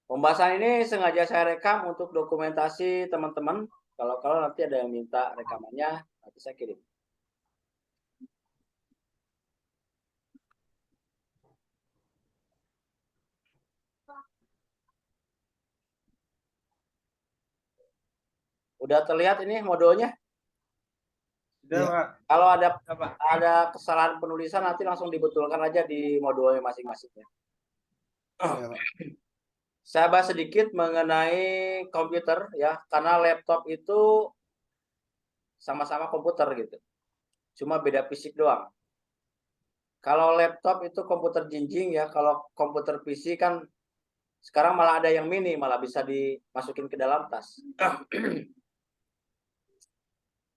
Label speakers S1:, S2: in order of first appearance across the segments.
S1: Pembahasan ini sengaja saya rekam untuk dokumentasi teman-teman. Kalau nanti ada yang minta rekamannya, nanti saya kirim. Udah terlihat ini modulnya?
S2: Sudah,
S3: Iya.
S2: Pak.
S1: Kalau ada
S2: Sudah, Pak.
S1: kesalahan penulisan nanti langsung dibetulkan aja di modulnya masing-masing.
S3: Iya, Pak.
S1: Saya bahas sedikit mengenai komputer ya, karena laptop itu sama-sama komputer gitu. Cuma beda fisik doang. Kalau laptop itu komputer jinjing ya, kalau komputer PC kan sekarang malah ada yang mini, malah bisa dimasukin ke dalam tas.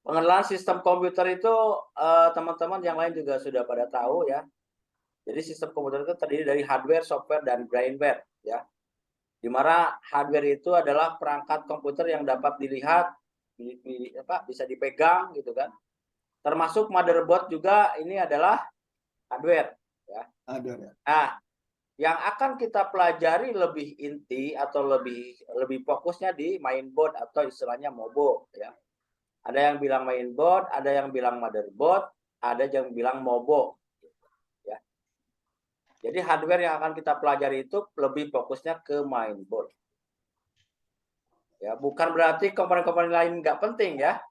S1: Pengenalan sistem komputer itu teman-teman yang lain juga sudah pada tahu ya. Jadi sistem komputer itu terdiri dari hardware, software, dan brainware ya. Di mana hardware itu adalah perangkat komputer yang dapat dilihat, bisa dipegang gitu kan. Termasuk motherboard juga ini adalah hardware ya.
S3: Hardware ya.
S1: Nah, yang akan kita pelajari lebih inti atau lebih fokusnya di mainboard atau istilahnya MOBO ya. Ada yang bilang mainboard, ada yang bilang motherboard, ada yang bilang MOBO ya. Jadi hardware yang akan kita pelajari itu lebih fokusnya ke mainboard. Ya, bukan berarti komponen-komponen lain nggak penting ya.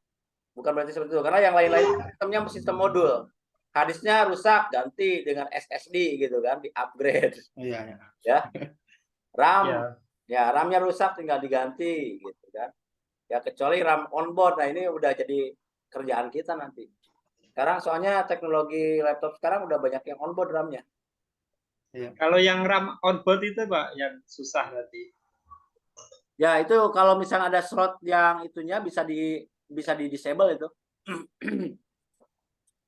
S1: Bukan berarti seperti itu. Karena yang lain-lain sistemnya sistem modul. Harddisknya rusak, ganti dengan SSD gitu kan, di-upgrade.
S3: Iya, ya.
S1: Ya.
S2: Ya.
S1: RAM-nya rusak tinggal diganti gitu kan. Ya kecuali RAM onboard. Nah, ini udah jadi kerjaan kita nanti. Sekarang soalnya teknologi laptop sekarang udah banyak yang onboard RAM-nya.
S3: Iya.
S2: Kalau yang RAM onboard itu, Pak, yang susah nanti.
S1: Ya, itu kalau misalnya ada slot yang itunya bisa di disable itu.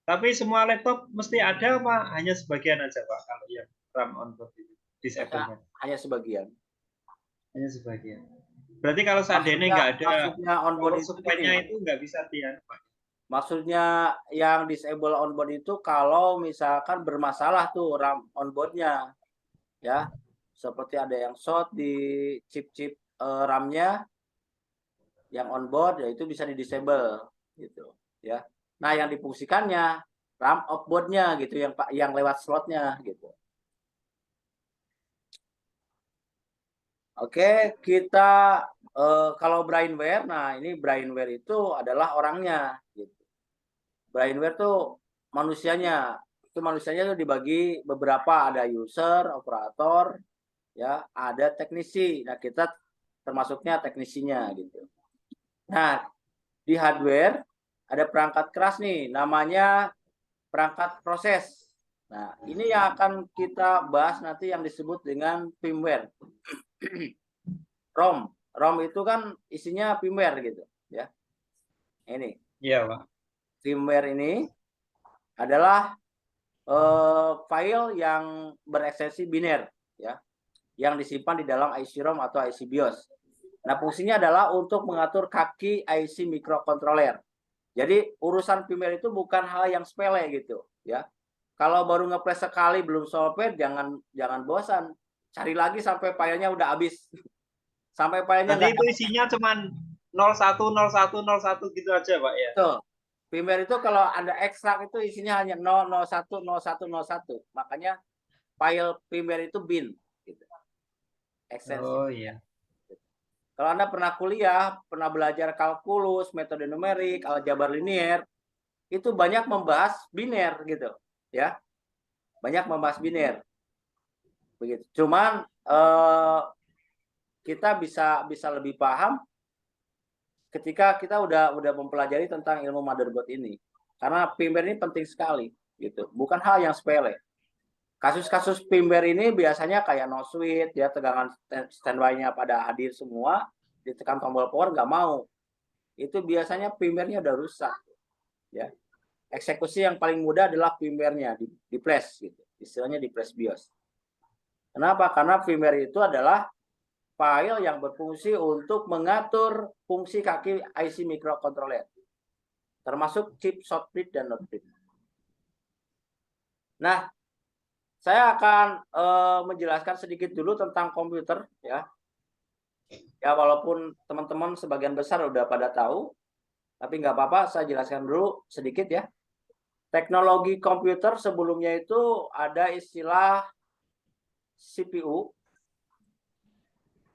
S2: Tapi semua laptop mesti ada, Pak? Hanya sebagian aja, Pak, kalau yang RAM onboard itu disable-nya.
S1: Hanya sebagian.
S2: Hanya sebagian. Berarti kalau seandainya nggak ada
S1: maksudnya onboard
S2: power supply-nya itu nggak bisa Pak.
S1: Maksudnya yang disable onboard itu kalau misalkan bermasalah tuh RAM onboardnya, ya, seperti ada yang short di chip-chip RAM-nya yang onboard, ya itu bisa di disable gitu, ya. Nah, yang difungsikannya RAM offboard-nya gitu, yang lewat slotnya gitu. Oke, kita kalau brainware, nah ini brainware itu adalah orangnya gitu. Brainware tuh manusianya. Itu manusianya tuh dibagi beberapa, ada user, operator, ya, ada teknisi. Nah, kita termasuknya teknisinya gitu. Nah, di hardware ada perangkat keras nih, namanya perangkat proses. Nah, ini yang akan kita bahas nanti yang disebut dengan firmware. ROM. ROM itu kan isinya firmware gitu, ya. Ini.
S2: Iya, Pak.
S1: Firmware ini adalah file yang berekstensi biner ya, yang disimpan di dalam IC ROM atau IC BIOS. Nah, fungsinya adalah untuk mengatur kaki IC microcontroller. Jadi urusan firmware itu bukan hal yang sepele gitu ya. Kalau baru ngepres sekali belum solved, jangan bosan. Cari lagi sampai filenya udah habis. Sampai filenya
S2: Nanti
S1: nggak
S2: itu isinya cuman 010101 gitu aja, Pak ya.
S1: Betul. Firmware itu kalau Anda ekstrak itu isinya hanya 0010101. Makanya file firmware itu bin gitu. Ekstensi.
S2: Oh iya.
S1: Kalau Anda pernah kuliah, pernah belajar kalkulus, metode numerik, aljabar linier, itu banyak membahas biner gitu, ya. Banyak membahas biner. Begitu. Cuman kita bisa lebih paham ketika kita udah mempelajari tentang ilmu motherboard ini. Karena firmware ini penting sekali gitu. Bukan hal yang sepele. Kasus-kasus firmware ini biasanya kayak no switch ya, tegangan standby-nya pada hadir semua, ditekan tombol power nggak mau. Itu biasanya firmware-nya udah rusak ya. Eksekusi yang paling mudah adalah firmware-nya di flash gitu. Istilahnya di flash BIOS. Kenapa? Karena firmware itu adalah file yang berfungsi untuk mengatur fungsi kaki IC microcontroller. Termasuk chip short bit dan not bit. Nah, saya akan menjelaskan sedikit dulu tentang komputer ya. Ya walaupun teman-teman sebagian besar udah pada tahu, tapi nggak apa-apa, saya jelaskan dulu sedikit ya. Teknologi komputer sebelumnya itu ada istilah CPU,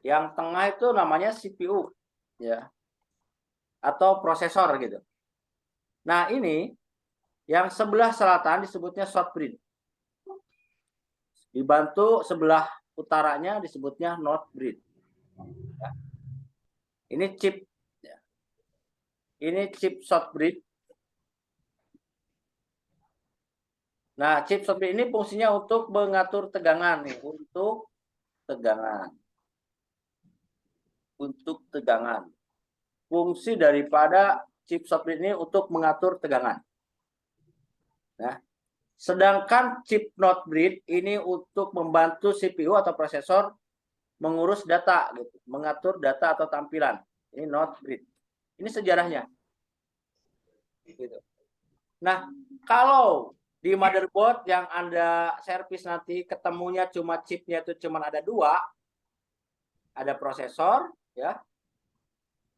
S1: yang tengah itu namanya CPU, ya, atau prosesor gitu. Nah ini yang sebelah selatan disebutnya short bridge, dibantu sebelah utaranya disebutnya north bridge. Ya. Ini chip, ya. Ini chip short bridge. Nah, chip short bridge ini fungsinya untuk mengatur tegangan nih, untuk tegangan. Fungsi daripada chip short bridge ini untuk mengatur tegangan. Nah, sedangkan chip north bridge ini untuk membantu CPU atau prosesor mengurus data, gitu, mengatur data atau tampilan. Ini north bridge. Ini sejarahnya. Gitu. Nah, kalau di motherboard yang Anda servis nanti ketemunya cuma chipnya itu cuma ada 2, ada prosesor, ya,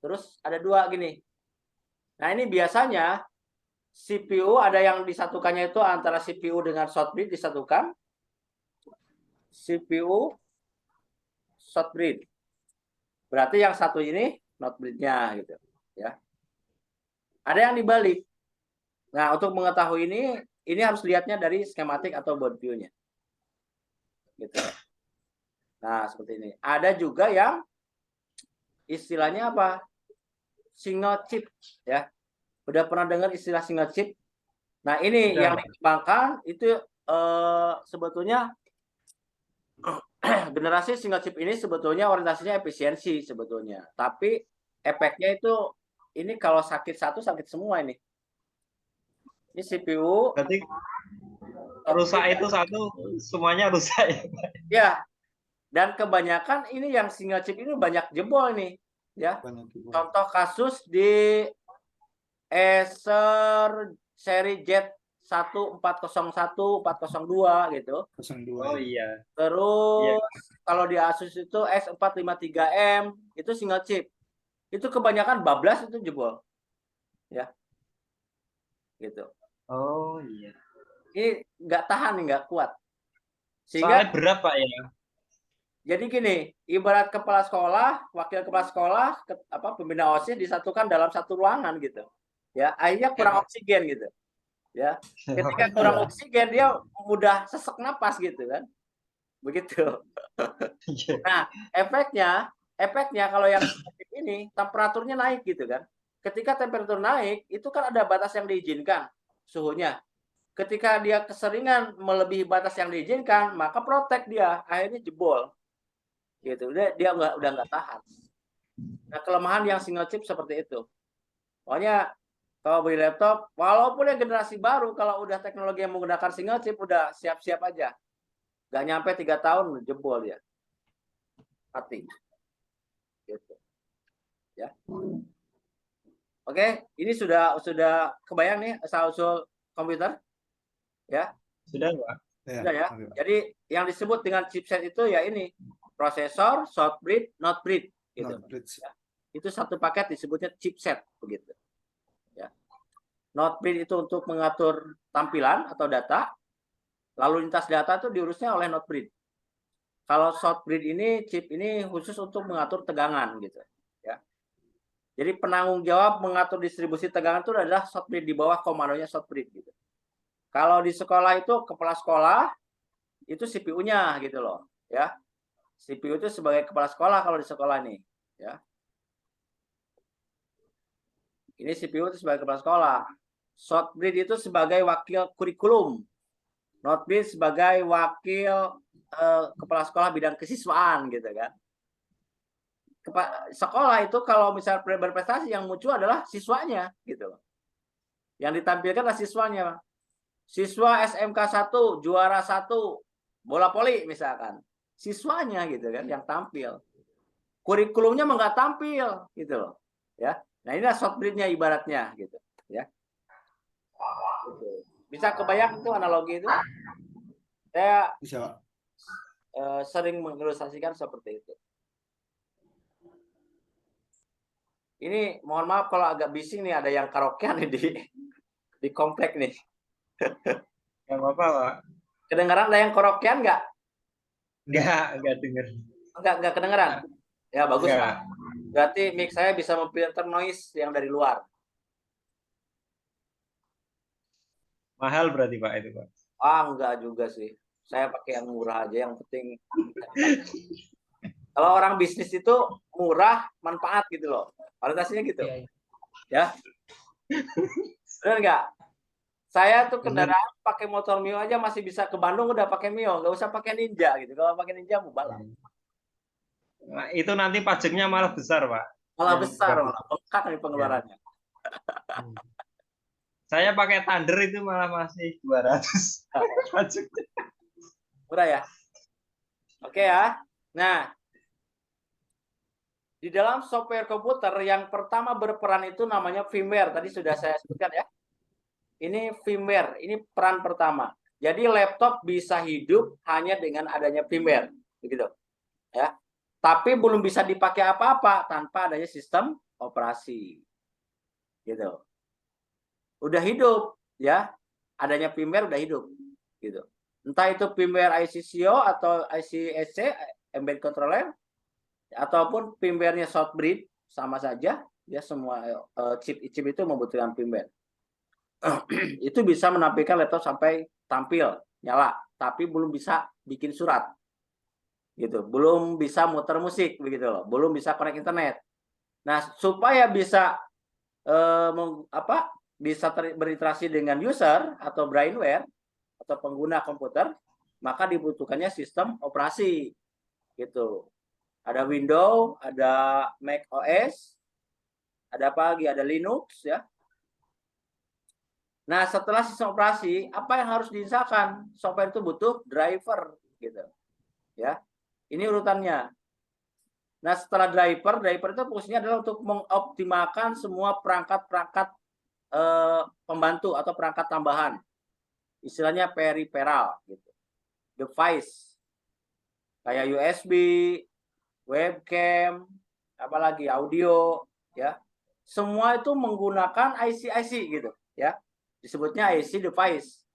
S1: terus ada 2 gini. Nah ini biasanya CPU ada yang disatukannya itu antara CPU dengan short bridge disatukan, CPU short bridge. Berarti yang satu ini north bridge-nya gitu, ya. Ada yang dibalik. Nah untuk mengetahui ini harus lihatnya dari skematik atau board view-nya. Gitu. Nah, seperti ini. Ada juga yang istilahnya apa? Single chip, ya. Udah pernah dengar istilah single chip? Nah, ini
S2: Udah,
S1: yang dikembangkan itu sebetulnya generasi single chip ini sebetulnya orientasinya efisiensi sebetulnya. Tapi efeknya itu ini kalau sakit satu sakit semua ini. Ini CPU.
S2: berarti rusak itu satu, semuanya rusak ya.
S1: Ya, dan kebanyakan ini yang single chip ini banyak jebol nih, ya. Contoh kasus di Acer seri Z1401, 402 gitu.
S3: 02.
S2: Oh iya.
S1: Terus kalau di Asus itu S453M itu single chip. Itu kebanyakan bablas itu jebol. Ya. Gitu.
S2: Oh iya.
S1: Ini nggak tahan, nggak kuat. Sehingga
S2: Soalnya berat Pak ya.
S1: jadi gini, ibarat kepala sekolah, wakil kepala sekolah, pembina OSIS disatukan dalam satu ruangan gitu. Ya, akhirnya kurang oksigen gitu. Ya. Ketika kurang oksigen dia mudah sesek napas gitu kan. Begitu. Nah, efeknya kalau yang ini temperaturnya naik gitu kan. Ketika temperatur naik, itu kan ada batas yang diizinkan suhunya. Ketika dia keseringan melebihi batas yang diizinkan, maka protek dia, akhirnya jebol. Gitu. Dia udah nggak tahan. Nah, kelemahan yang single chip seperti itu. Pokoknya kalau beli laptop, walaupun yang generasi baru, kalau udah teknologi yang menggunakan single chip, udah siap-siap aja. Nggak nyampe 3 tahun, jebol ya. Mati. Gitu. Ya. Oke, ini sudah kebayang nih asal-usul komputer? Ya.
S2: Sudah Pak?
S1: Sudah ya. Jadi yang disebut dengan chipset itu ya ini, prosesor, short bridge, north bridge gitu. Ya. Itu satu paket disebutnya chipset begitu. Ya. North bridge itu untuk mengatur tampilan atau data, lalu lintas data itu diurusnya oleh north bridge. Kalau short bridge ini, chip ini khusus untuk mengatur tegangan gitu. Ya. Jadi penanggung jawab mengatur distribusi tegangan itu adalah short bridge, di bawah komandonya short bridge gitu. Kalau di sekolah itu kepala sekolah itu CPU-nya gitu loh, ya. CPU itu sebagai kepala sekolah kalau di sekolah nih, ya. Ini CPU itu sebagai kepala sekolah. Short bridge itu sebagai wakil kurikulum. North bridge sebagai wakil kepala sekolah bidang kesiswaan gitu kan. Sekolah itu kalau misal berprestasi yang muncul adalah siswanya gitu loh. Yang ditampilkan adalah siswanya. Siswa SMK 1 juara 1 bola voli misalkan. Siswanya gitu kan yang tampil. Kurikulumnya nggak tampil gitu loh. Ya. Nah, inilah short bridge-nya ibaratnya gitu, ya. Bisa kebayang itu analogi itu? Saya
S3: Bisa, Pak.
S1: sering mengilustrasikan seperti itu. Ini mohon maaf kalau agak bising nih, ada yang karaokean nih di komplek nih.
S2: Nggak apa-apa, Pak.
S1: Kedengaran ada yang karaokean nggak?
S2: Nggak denger.
S1: Nggak kedengaran? Ya bagus Pak.
S2: Nggak.
S1: Berarti mic saya bisa memfilter noise yang dari luar.
S2: Mahal berarti, Pak, itu, Pak.
S1: Enggak juga sih. Saya pakai yang murah aja, yang penting. Kalau orang bisnis itu murah, manfaat gitu loh. Kualitasnya gitu.
S4: Iya, iya.
S1: Ya. Benar nggak? Saya tuh
S2: Benar.
S1: kendaraan pakai motor Mio aja masih bisa ke Bandung udah pakai Mio, nggak usah pakai Ninja gitu. Kalau pakai Ninja mau balap.
S2: Nah, itu nanti pajaknya malah besar, Pak.
S1: Malah
S2: Yang
S1: besar,
S2: bagus.
S1: malah bengkak nih pengeluarannya.
S2: Saya pakai Thunder itu malah masih 200 pajaknya.
S1: Murah ya. Oke ya. Nah, di dalam software komputer yang pertama berperan itu namanya firmware. Tadi sudah saya sebutkan ya. Ini firmware, ini peran pertama. Jadi laptop bisa hidup hanya dengan adanya firmware, begitu. Ya. Tapi belum bisa dipakai apa-apa tanpa adanya sistem operasi. Gitu. Udah hidup ya. Adanya firmware udah hidup, gitu. Entah itu firmware IC CO atau IC SC, embedded controller, ataupun firmware-nya Southbridge, sama saja ya, semua chip itu membutuhkan firmware. Itu bisa menampilkan laptop sampai tampil nyala, tapi belum bisa bikin surat, gitu, belum bisa muter musik, begitu loh, belum bisa connect internet. Nah, supaya bisa bisa berinteraksi dengan user atau brainware atau pengguna komputer, maka dibutuhkannya sistem operasi, gitu. Ada Windows, ada Mac OS, ada apa lagi? Ada Linux ya. Nah, setelah sistem operasi, apa yang harus diinstalkan? Software itu butuh driver, gitu. Ya. Ini urutannya. Nah, setelah driver itu fungsinya adalah untuk mengoptimalkan semua perangkat-perangkat pembantu atau perangkat tambahan. Istilahnya peripheral, gitu. Device. Kayak USB, webcam, apalagi audio, ya. Semua itu menggunakan IC gitu, ya. Disebutnya IC device.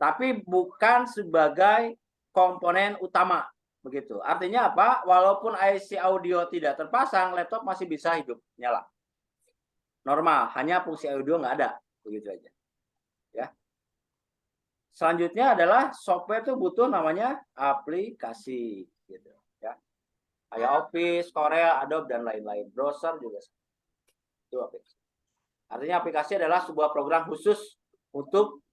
S1: Tapi bukan sebagai komponen utama, begitu. Artinya apa? Walaupun IC audio tidak terpasang, laptop masih bisa hidup nyala. Normal, hanya fungsi audio nggak ada, begitu aja. Ya. Selanjutnya adalah software itu butuh namanya aplikasi, gitu, ya. Kayak Office, Corel, Adobe dan lain-lain. Browser juga. Itu aplikasi. Artinya aplikasi adalah sebuah program khusus untuk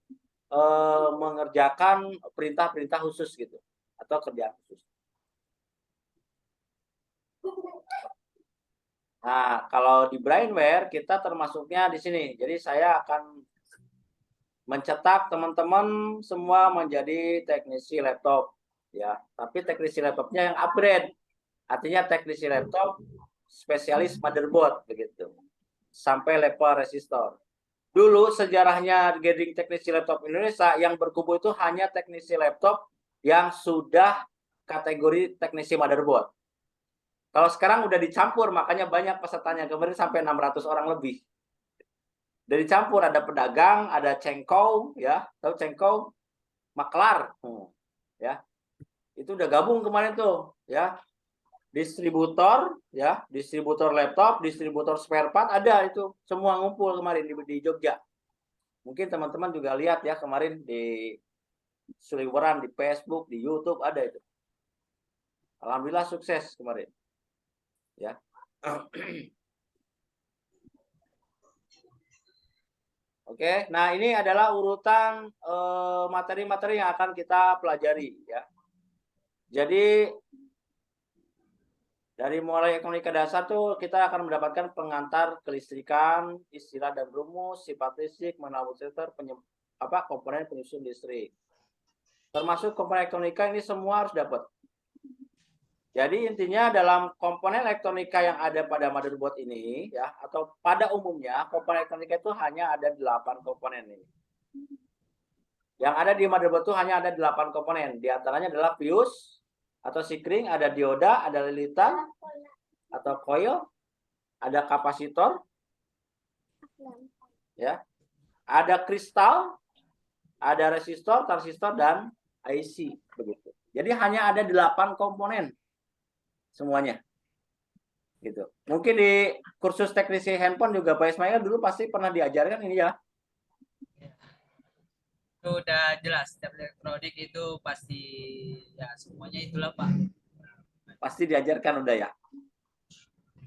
S1: mengerjakan perintah-perintah khusus, gitu, atau kerjaan khusus. Nah, kalau di Brainware kita termasuknya di sini. Jadi saya akan mencetak teman-teman semua menjadi teknisi laptop, ya. Tapi teknisi laptopnya yang upgrade. Artinya teknisi laptop spesialis motherboard, begitu. Sampai level resistor. Dulu sejarahnya gathering teknisi laptop Indonesia yang berkumpul itu hanya teknisi laptop yang sudah kategori teknisi motherboard. Kalau sekarang udah dicampur, makanya banyak pesertanya, kemarin sampai 600 orang lebih. Dari campur, ada pedagang, ada cengkau, ya, tahu cengkau, maklar, ya, itu udah gabung kemarin tuh, ya, distributor, ya, distributor laptop, distributor spare part, ada itu semua ngumpul kemarin di Jogja. Mungkin teman-teman juga lihat ya kemarin di seliweran di Facebook, di YouTube ada itu. Alhamdulillah sukses kemarin. Ya. Oke, nah ini adalah urutan materi-materi yang akan kita pelajari, ya. Jadi dari mulai ekonomika dasar tuh kita akan mendapatkan pengantar kelistrikan, istilah dan rumus, sifat listrik, mengenal filter, komponen penyusun listrik. Termasuk komponen elektronika ini semua harus dapat. Jadi intinya dalam komponen elektronika yang ada pada motherboard ini, ya, atau pada umumnya komponen elektronika itu hanya ada 8 komponen ini. Yang ada di motherboard itu hanya ada 8 komponen. Di antaranya adalah fuse atau sikring, ada dioda, ada lilitan atau coil, ada kapasitor, ya, ada kristal, ada resistor, transistor, dan IC begitu. Jadi hanya ada 8 komponen semuanya. Gitu. Mungkin di kursus teknisi handphone juga Pak Ismail dulu pasti pernah diajarkan ini ya.
S4: Itu udah jelas, setiap elektronik itu pasti ya semuanya itulah Pak.
S1: Pasti diajarkan udah ya.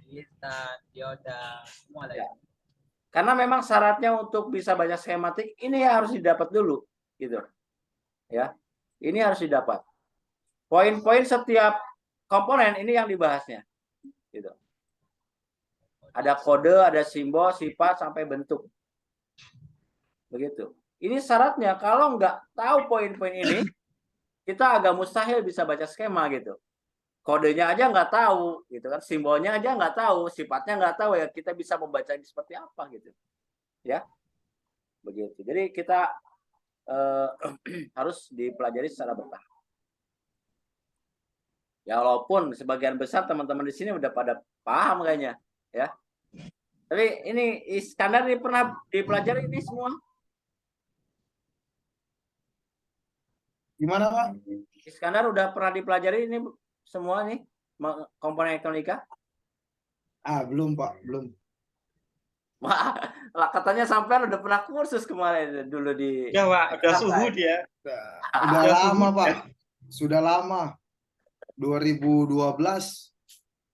S4: Listrik, dioda, semua lah.
S1: Ya. Karena memang syaratnya untuk bisa baca skematik ini ya harus didapat dulu, gitu. Ya, ini harus didapat. Poin-poin setiap komponen ini yang dibahasnya, gitu. Ada kode, ada simbol, sifat sampai bentuk, begitu. Ini syaratnya kalau nggak tahu poin-poin ini, kita agak mustahil bisa baca skema gitu. Kodenya aja nggak tahu, gitu kan? Simbolnya aja nggak tahu, sifatnya nggak tahu ya kita bisa membaca ini seperti apa gitu, ya, begitu. Jadi kita harus dipelajari secara bertahap. Ya walaupun sebagian besar teman-teman di sini udah pada paham kayaknya, ya. Tapi ini Iskandar ini pernah dipelajari ini semua?
S3: Gimana Pak?
S1: Iskandar udah pernah dipelajari ini semua nih komponen elektronika?
S3: Belum Pak, belum.
S1: Lah katanya sampean udah pernah kursus kemarin dulu di.
S2: Ya Pak, udah suhu dia.
S3: Udah lama Pak, sudah lama. 2012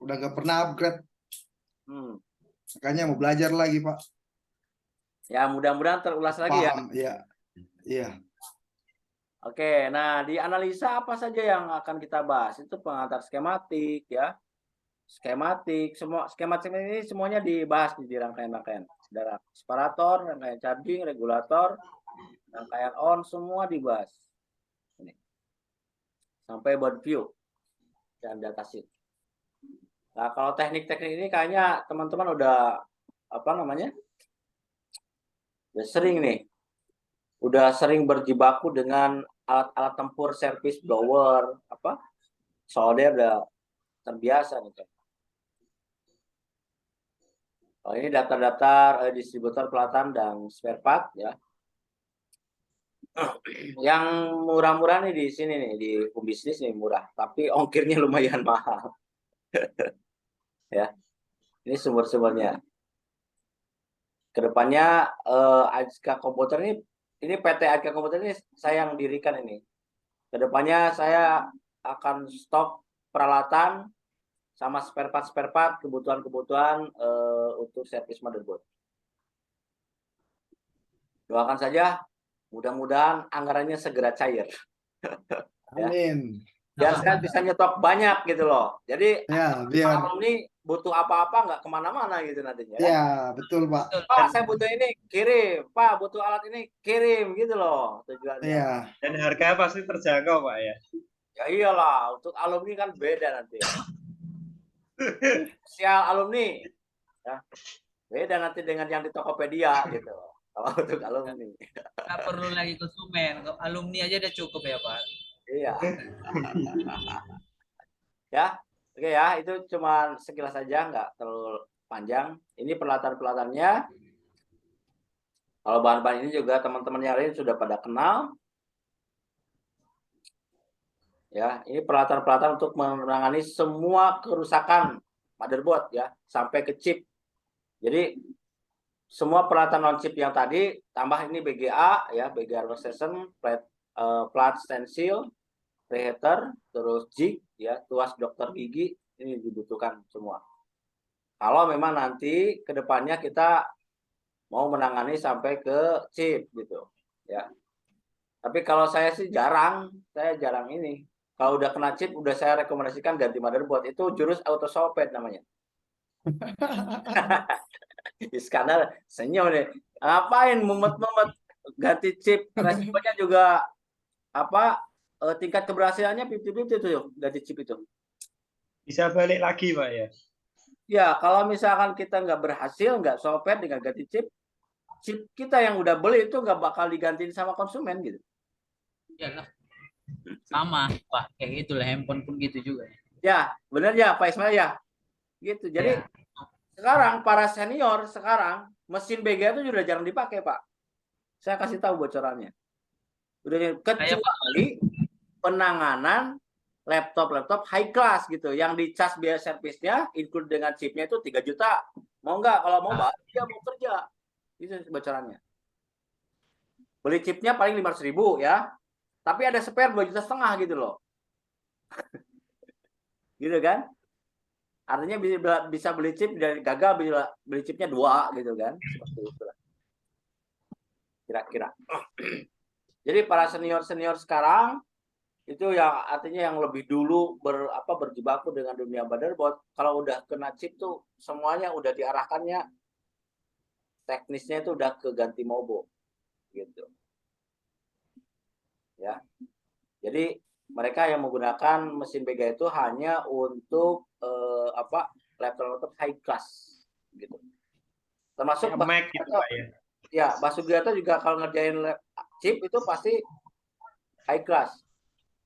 S3: udah nggak pernah upgrade. Makanya mau belajar lagi Pak.
S1: Ya mudah-mudahan terulas lagi ya.
S3: Paham, iya. Iya.
S1: Oke, nah di analisa apa saja yang akan kita bahas? Itu pengantar skematik ya. Skematik, semua skematik ini semuanya dibahas di rangkaian-rangkaian. Ada separator, rangkaian charging, regulator, rangkaian on, semua dibahas. Ini. Sampai board view dan datasheet. Nah, kalau teknik-teknik ini kayaknya teman-teman udah apa namanya? Udah sering nih. Udah sering berjibaku dengan alat-alat tempur service blower, apa? Solder udah terbiasa nih. Oh, ini daftar-daftar distributor pelatan dan spare part ya. Yang murah-murah nih di sini nih di home bisnis nih murah, tapi ongkirnya lumayan mahal. Ya. Ini sumber-sumbernya. Kedepannya AJK Komputer ini PT AJK Komputer ini saya yang dirikan ini. Kedepannya saya akan stok peralatan sama spare part kebutuhan untuk servis motherboard. Doakan saja, mudah-mudahan anggarannya segera cair.
S3: Amin.
S1: Biar saya bisa nyetok banyak gitu loh. Jadi
S3: Ya, biar.
S1: alumni butuh apa-apa nggak kemana-mana gitu nantinya.
S3: Ya, betul Pak.
S1: Pak, saya butuh ini kirim. Pak, butuh alat ini kirim gitu loh tujuannya.
S3: Iya.
S2: Dan harga pasti terjangkau Pak ya.
S1: Ya iyalah, untuk alumni kan beda nanti. Sial alumni, ya. Beda nanti dengan yang di Tokopedia gitu. Kalau untuk alumni.
S4: Nggak perlu lagi konsumen, alumni aja udah cukup ya Pak.
S1: Iya. Ya, oke ya, itu cuma sekilas saja, nggak terlalu panjang. Ini peralatan-peralatannya. Kalau bahan-bahan ini juga teman-teman yang lain sudah pada kenal. Ya, ini peralatan-peralatan untuk menangani semua kerusakan motherboard ya, sampai ke chip. Jadi semua peralatan non chip yang tadi tambah ini BGA ya, BGA workstation, plat stencil, preheater, terus jig ya, tuas dokter gigi ini dibutuhkan semua. Kalau memang nanti kedepannya kita mau menangani sampai ke chip gitu ya. Tapi kalau saya sih jarang ini. Kalau udah kena chip, udah saya rekomendasikan ganti motherboard. Itu jurus auto sopet namanya. Iskandar senyum nih. Ngapain mumet-mumet ganti chip? Resikonya juga apa? Tingkat keberhasilannya 50-50 itu ganti chip itu.
S2: Bisa balik lagi Pak ya.
S1: Ya, kalau misalkan kita nggak berhasil, nggak sopet dengan ganti chip kita yang udah beli itu nggak bakal digantiin sama konsumen gitu.
S4: Iyalah. Sama Pak, kayak gitulah handphone pun gitu juga.
S1: Ya, benar ya Pak Ismail ya. Gitu. Jadi Sekarang para senior sekarang mesin BGA itu sudah jarang dipakai, Pak. Saya kasih tahu bocorannya. Udah kecuali penanganan laptop high class gitu yang dicas biaya servisnya include dengan chipnya itu 3 juta. Mau nggak? Kalau mau dia mau kerja. Itu bocorannya. Beli chipnya paling 500.000 ya. Tapi ada spare 2,5 juta gitu loh. Gitu kan? Artinya bisa beli chip dari gagal beli chipnya 2 gitu kan. Seperti itu lah. Kira-kira. Jadi para senior sekarang itu yang artinya yang lebih dulu berjibaku dengan dunia motherboard, kalau udah kena chip tuh semuanya udah diarahkannya teknisnya itu udah ke ganti mobo gitu ya. Jadi mereka yang menggunakan mesin BGA itu hanya untuk laptop high class gitu, termasuk
S2: Mac gitu Pak ya.
S1: Ya, Pak Sugiarto juga kalau ngerjain chip itu pasti high class.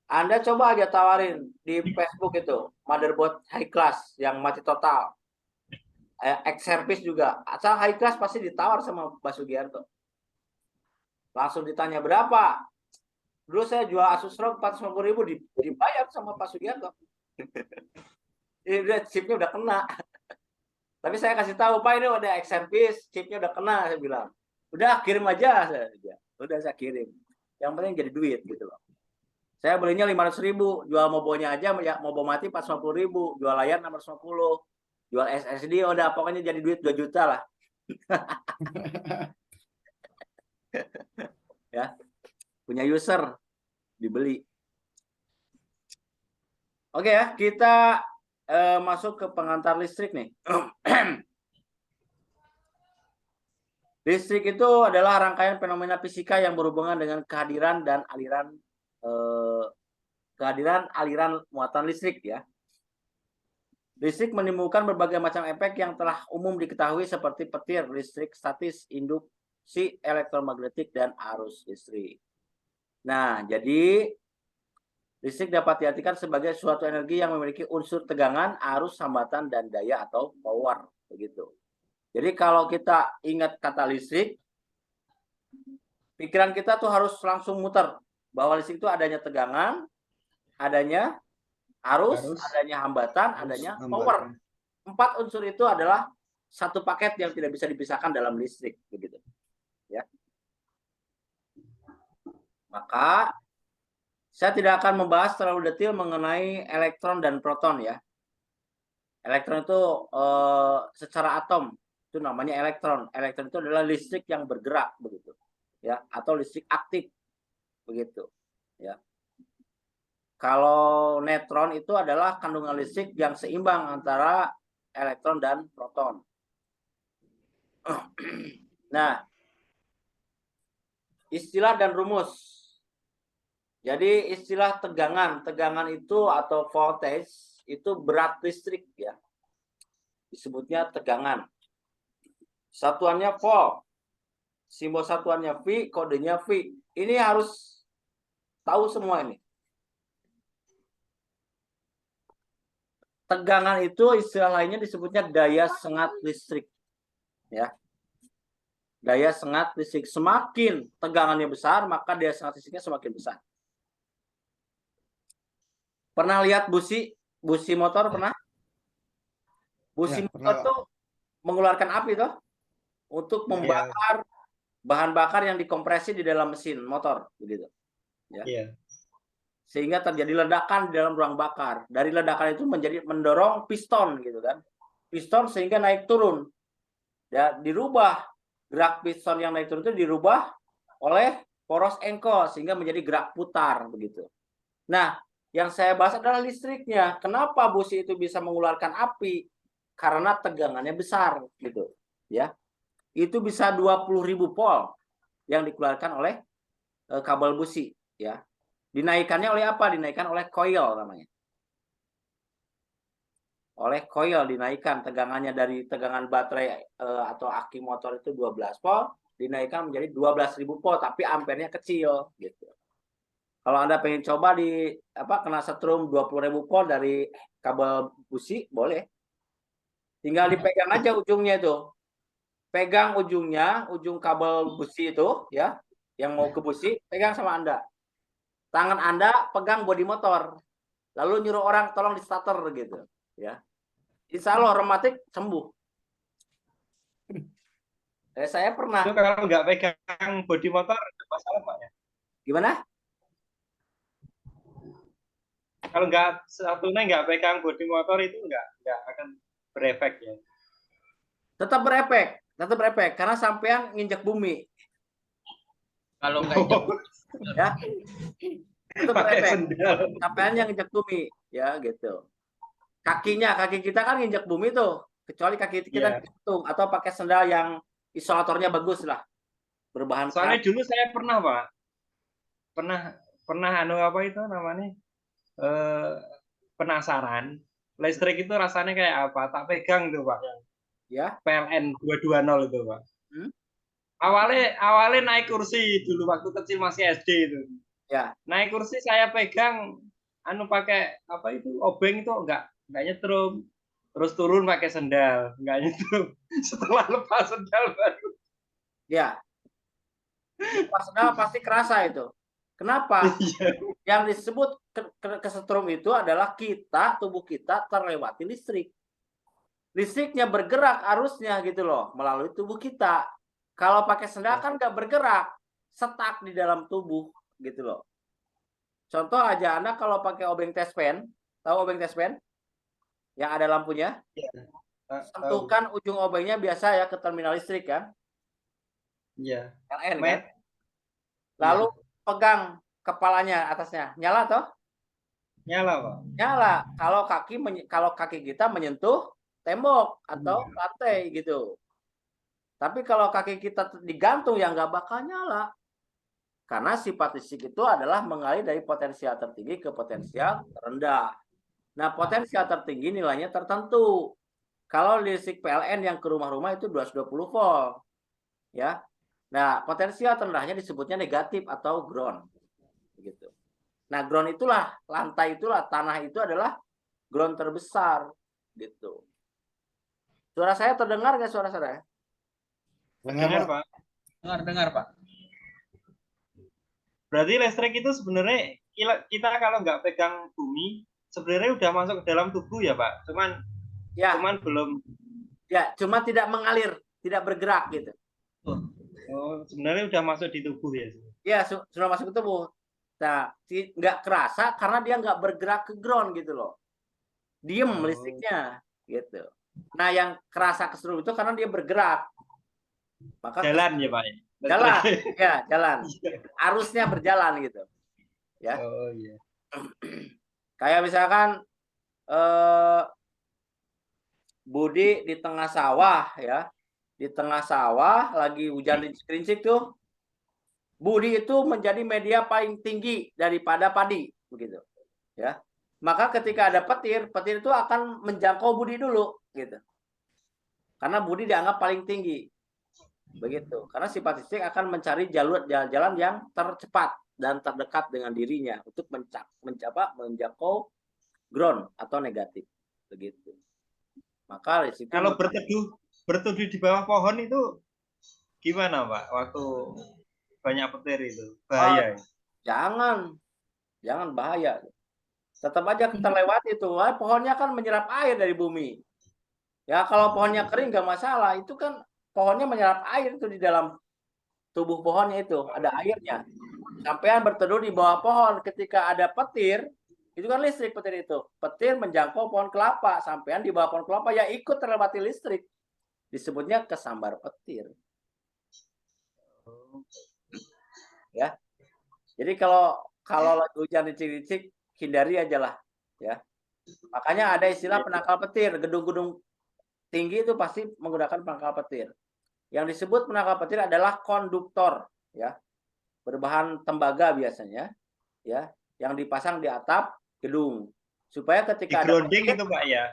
S1: Anda coba aja tawarin di Facebook itu motherboard high class yang mati total, X service juga, asal high class pasti ditawar sama Pak Sugiarto. Langsung ditanya berapa. Dulu saya jual Asus ROG 450.000 dibayar sama Pak Sugiarto. Ini udah chipnya udah kena. Tapi saya kasih tahu Pak, ini udah X service, chipnya udah kena, saya bilang. Udah kirim aja saya. Udah saya kirim. Yang penting jadi duit gitu loh. Saya belinya 500.000, jual mobonya aja, ya, mobo mati 450.000, jual layar 650, jual SSD, udah pokoknya jadi duit 2 juta lah. Ya, punya user, dibeli. Oke ya, kita masuk ke pengantar listrik nih. Listrik itu adalah rangkaian fenomena fisika yang berhubungan dengan kehadiran aliran muatan listrik ya. Listrik menimbulkan berbagai macam efek yang telah umum diketahui seperti petir, listrik statis, induksi elektromagnetik, dan arus listrik. Nah, jadi listrik dapat diartikan sebagai suatu energi yang memiliki unsur tegangan, arus, hambatan, dan daya atau power. Begitu. Jadi kalau kita ingat kata listrik, pikiran kita tuh harus langsung muter bahwa listrik itu adanya tegangan, adanya arus, adanya hambatan, adanya power. 4 unsur itu adalah satu paket yang tidak bisa dipisahkan dalam listrik, begitu. Ya. Maka saya tidak akan membahas terlalu detail mengenai elektron dan proton ya. Elektron itu secara atom itu namanya elektron. Elektron itu adalah listrik yang bergerak begitu, ya, atau listrik aktif begitu, ya. Kalau neutron itu adalah kandungan listrik yang seimbang antara elektron dan proton. Nah, istilah dan rumus. Jadi istilah tegangan itu atau voltage itu berat listrik ya. Disebutnya tegangan. Satuannya volt. Simbol satuannya V, kodenya V. Ini harus tahu semua ini. Tegangan itu istilah lainnya disebutnya daya sengat listrik. Ya. Daya sengat listrik. Semakin tegangannya besar, maka daya sengat listriknya semakin besar. Pernah lihat busi motor pernah? Busi motor itu mengeluarkan api toh untuk membakar bahan bakar yang dikompresi di dalam mesin motor, begitu. Ya. Sehingga terjadi ledakan di dalam ruang bakar. Dari ledakan itu mendorong piston gitu kan. Piston sehingga naik turun. Ya, dirubah gerak piston yang naik turun itu dirubah oleh poros engkol sehingga menjadi gerak putar begitu. Nah, yang saya bahas adalah listriknya. Kenapa busi itu bisa mengeluarkan api? Karena tegangannya besar gitu, ya. Itu bisa 20.000 volt yang dikeluarkan oleh kabel busi, ya. Dinaikkannya oleh apa? Dinaikkan oleh coil namanya. Oleh coil dinaikkan tegangannya dari tegangan baterai atau aki motor itu 12 volt, dinaikkan menjadi 12.000 volt, tapi ampernya kecil gitu. Kalau Anda pengen coba kena setrum 20.000 volt dari kabel busi, boleh. Tinggal dipegang aja ujungnya itu. Pegang ujungnya, ujung kabel busi itu ya, yang mau ke busi, pegang sama Anda. Tangan Anda pegang bodi motor. Lalu nyuruh orang tolong di starter gitu, ya. Insya Allah rematik sembuh. Saya
S2: Itu
S1: pernah.
S2: kalau nggak pegang bodi motor ada masalah Pak ya.
S1: Gimana?
S2: Kalau nggak satunya nggak pegang bodi motor itu nggak akan berefek ya.
S1: Tetap berefek karena sampean nginjak bumi,
S4: Kalau nggak injak
S1: ya. Tetap
S2: Pakai
S1: berefek.
S2: sendal.
S1: Sampean yang nginjak bumi, ya gitu. Kaki kita kan nginjak bumi tuh, kecuali kaki kita
S2: Iya.
S1: gantung atau pakai sendal yang isolatornya bagus lah, berbahan
S2: Soalnya
S1: karat.
S2: dulu saya pernah Pak, pernah apa itu namanya penasaran listrik itu rasanya kayak apa, tak pegang tuh Pak yang
S1: Ya.
S2: PLN 220 itu Pak.
S1: Hmm?
S2: Awalnya naik kursi dulu waktu kecil masih SD itu.
S1: Ya.
S2: Naik kursi saya pegang pakai apa itu obeng itu enggak nyetrum. Terus turun pakai sendal, enggak nyetrum. Setelah lepas sendal baru.
S1: Ya. Pas sendal pasti kerasa itu. Kenapa? Yang disebut kesetrum itu adalah tubuh kita terlewati listrik. Listriknya bergerak arusnya gitu loh melalui tubuh kita. Kalau pakai sendal kan nggak bergerak, stuck di dalam tubuh gitu loh. Contoh aja Anda kalau pakai obeng test pen, tahu obeng test pen? Yang ada lampunya? Sentuhkan ujung obengnya biasa ya ke terminal listrik kan?
S2: Iya.
S1: LN kan? Lalu pegang kepalanya atasnya, nyala toh?
S2: Nyala Pak.
S1: Nyala. Kalau kaki kita menyentuh tembok atau lantai gitu. Tapi kalau kaki kita digantung ya nggak bakal nyala. Karena sifat listrik itu adalah mengalir dari potensial tertinggi ke potensial terendah. Nah, potensial tertinggi nilainya tertentu. Kalau listrik PLN yang ke rumah-rumah itu 220 volt. Ya. Nah, potensial terendahnya disebutnya negatif atau ground. Gitu. Nah, ground itulah, lantai itulah, tanah itu adalah ground terbesar. Gitu. Suara saya terdengar nggak suara saya?
S2: Dengar Pak.
S4: Dengar Pak.
S2: Berarti listrik itu sebenarnya kita kalau nggak pegang bumi sebenarnya udah masuk ke dalam tubuh ya Pak. Cuman belum.
S1: Ya, cuma tidak mengalir, tidak bergerak gitu.
S2: Oh, sebenarnya udah masuk di tubuh ya.
S1: Ya, sudah masuk ke tubuh. Nah, nggak kerasa karena dia nggak bergerak ke ground gitu loh. Diem listriknya gitu. Nah, yang kerasa keseluruhan itu karena dia bergerak. Maka
S2: jalan ya Pak.
S1: Jalan, ya jalan. Arusnya berjalan gitu. Ya.
S2: Oh iya.
S1: Kayak misalkan Budi di tengah sawah ya. Di tengah sawah lagi hujan rincik-rincik tuh. Budi itu menjadi media paling tinggi daripada padi begitu. Ya. Maka ketika ada petir itu akan menjangkau Budi dulu gitu. Karena Budi dianggap paling tinggi. Begitu. Karena sifat listrik akan mencari jalan yang tercepat dan terdekat dengan dirinya untuk menjangkau ground atau negatif. Begitu. Maka listrik
S2: kalau berteduh di bawah pohon itu gimana Pak? Waktu banyak petir itu bahaya.
S1: Jangan bahaya. Tetap aja kita lewati itu. Pohonnya kan menyerap air dari bumi. Ya kalau pohonnya kering nggak masalah. Itu kan pohonnya menyerap air itu di dalam tubuh pohonnya itu ada airnya. Sampean berteduh di bawah pohon ketika ada petir, itu kan listrik petir itu. Petir menjangkau pohon kelapa, sampean di bawah pohon kelapa ya ikut terlewati listrik. Disebutnya kesambar petir. Ya. Jadi kalau lagi hujan licik-licik hindari aja lah, ya. Makanya ada istilah penangkal petir. Gedung-gedung tinggi itu pasti menggunakan penangkal petir. Yang disebut penangkal petir adalah konduktor, ya. Berbahan tembaga biasanya, ya, yang dipasang di atap gedung supaya ketika
S2: ada grounding itu Pak ya.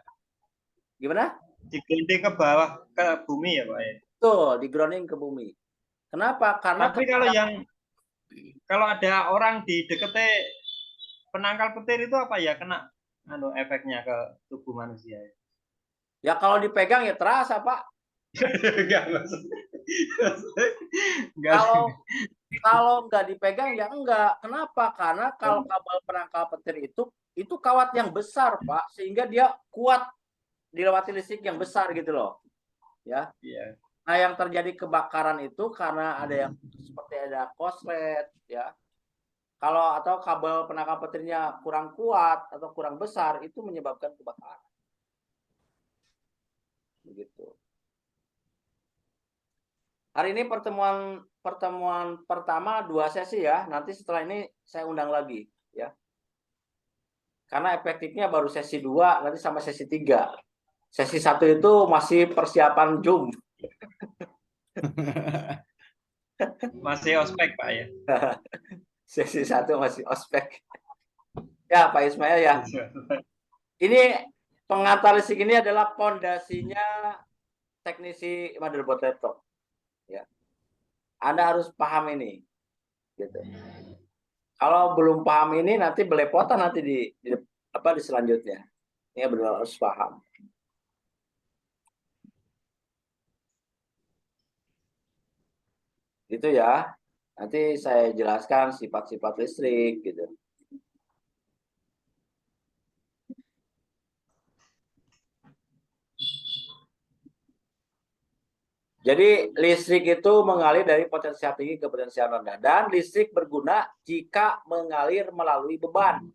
S1: Gimana?
S2: Di grounding ke bawah ke bumi ya Pak ya.
S1: Betul, di grounding ke bumi. Kenapa? Karena
S2: tapi kalau ada orang di dekatnya penangkal petir itu apa ya kena efeknya ke tubuh manusia?
S1: Ya kalau dipegang ya terasa, Pak.
S2: Enggak,
S1: Kalau nggak dipegang ya enggak. Kenapa? Karena kalau kabel penangkal petir itu kawat yang besar, Pak, sehingga dia kuat dilewati listrik yang besar gitu loh. Ya.
S2: Iya.
S1: Nah, yang terjadi kebakaran itu karena ada yang seperti ada korslet, ya. Kalau atau kabel penangkal petirnya kurang kuat atau kurang besar, itu menyebabkan kebakaran. Begitu. Hari ini pertemuan pertama 2 sesi ya. Nanti setelah ini saya undang lagi, ya. Karena efektifnya baru sesi 2, nanti sama sesi 3. Sesi 1 itu masih persiapan Zoom.
S2: Masih ospek, Pak ya.
S1: Sesi 1 masih ospek. Ya, Pak Ismail ya. Ini pengantar listrik ini adalah pondasinya teknisi motherboard laptop. Ya. Anda harus paham ini. Gitu. Kalau belum paham ini nanti belepotan nanti di selanjutnya. Ini benar harus paham. Gitu ya. Nanti saya jelaskan sifat-sifat listrik gitu. Jadi listrik itu mengalir dari potensial tinggi ke potensial rendah, dan listrik berguna jika mengalir melalui beban.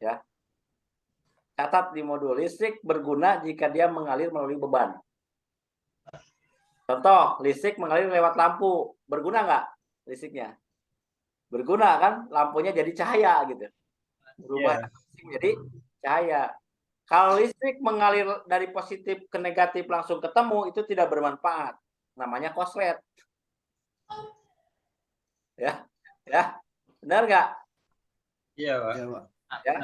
S1: Ya. Catat di modul, listrik berguna jika dia mengalir melalui beban. Contoh, listrik mengalir lewat lampu, berguna nggak listriknya? Berguna kan, lampunya jadi cahaya gitu. Berubah menjadi cahaya. Kalau listrik mengalir dari positif ke negatif langsung ketemu, itu tidak bermanfaat. Namanya korslet. Ya, ya, benar nggak?
S2: Iya, Pak.
S3: Iya, Pak.
S1: Ya.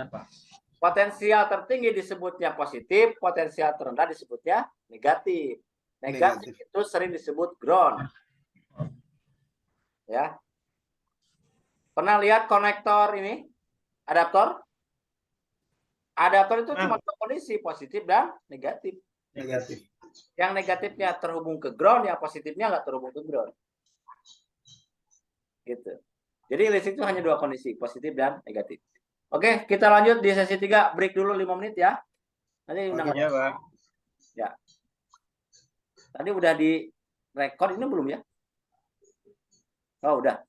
S1: Potensial tertinggi disebutnya positif, potensial terendah disebutnya negatif. Negatif itu sering disebut ground. Ya. Pernah lihat konektor ini? Adaptor? Adaptor itu cuma 2 kondisi, positif dan negatif.
S3: Negatif.
S1: Yang negatifnya terhubung ke ground, yang positifnya nggak terhubung ke ground. Gitu. Jadi listrik itu hanya 2 kondisi, positif dan negatif. Oke, kita lanjut di sesi 3. Break dulu 5 menit ya. Nanti undang.
S2: Iya, Pak.
S1: Ya. Tadi udah di record ini belum ya? Oh, udah.